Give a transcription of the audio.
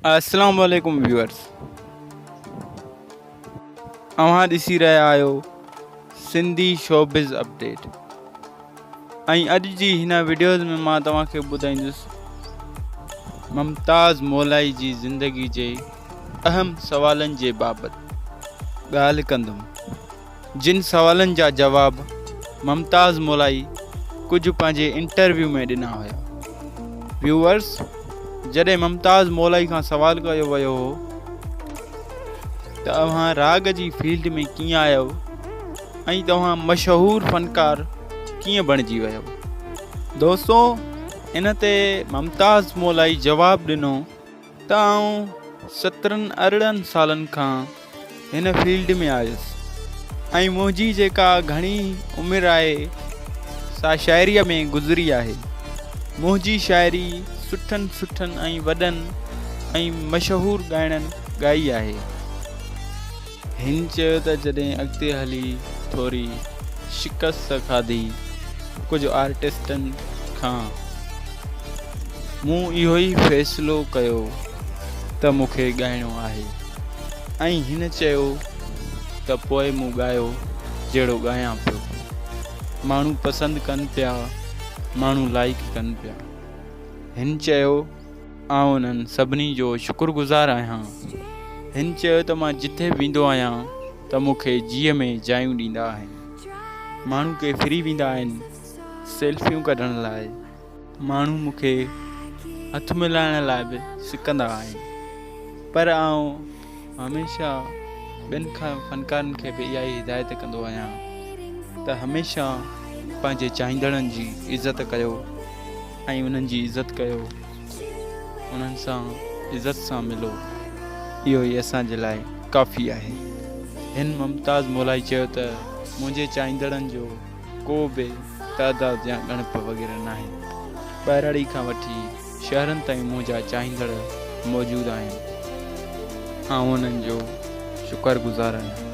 अस्सलाम वालेकुम व्यूअर्स, अव्हां ॾिसी रहिया आहियो सिंधी शोबिज़ अपडेट। ऐं अॼु जी हिन वीडियोज़ में मां तव्हांखे ॿुधाईंदुसि मुमताज़ मौलाई जी ज़िंदगी जे अहम सवालनि जे बाबति ॻाल्हि कंदुमि, जिन सवालनि जा जवाब मुमताज़ मौलाई कुझु पंहिंजे इंटरव्यू में ॾिना हुया। व्यूअर्स, जॾहिं मुमताज़ मौलाई खां सवाल कयो वियो हो त अव्हां राग जी फील्ड में कीअं आहियो ऐं तव्हां मशहूरु फ़नकार कीअं बणिजी वियो। दोस्तो, इन ते मुमताज़ मौलाई जवाबु ॾिनो त आउं 17-18 सालनि खां हिन फील्ड में आयुसि ऐं मुंहिंजी जेका घणी उमिरि आहे सा शाइरीअ में गुज़री आहे। मुंहिंजी शाइरी सुठनि ऐं वॾनि ऐं मशहूरु ॻाइणनि ॻाई आहे। हिन चयो त जॾहिं अॻिते हली थोरी शिकस्त खाधी कुझु आर्टिस्टनि खां, मूं इहो ई फ़ैसिलो कयो त मूंखे ॻाइणो आहे ऐं हिन चयो त पोइ मूं ॻायो जहिड़ो ॻायां पियो। माण्हू पसंदि कनि पिया, माण्हू लाइक कनि पिया। हिन चयो आउं उन्हनि सभिनी जो शुक्रगुज़ार आहियां। हिन चयो त मां जिथे वेंदो आहियां त मूंखे जीअ में जायूं ॾींदा आहिनि। माण्हू के फ्री वेंदा आहिनि सेल्फियूं कढण लाइ, माण्हू मूंखे हथ मिलाइण लाइ बि सिकंदा आहिनि। पर आउं हमेशह ॿियनि खां फ़नकारनि खे बि इहा ई हिदायत कंदो आहियां त हमेशह पंहिंजे चाहींदड़नि जी इज़त कयो ऐं उन्हनि जी इज़त कयो, उन्हनि सां इज़त सां मिलो। इहो ई असांजे लाइ काफ़ी आहे। हिन मुमताज़ मौलाई चयो त मुंहिंजे चाहींदड़नि जो को बि तइदाद या ॻणप वग़ैरह न आहे। ॿाहिराड़ी खां वठी शहरनि ताईं मुंहिंजा चाहींदड़ मौजूदु आहिनि। आउं उन्हनि जो शुक्रगुज़ार आहियां।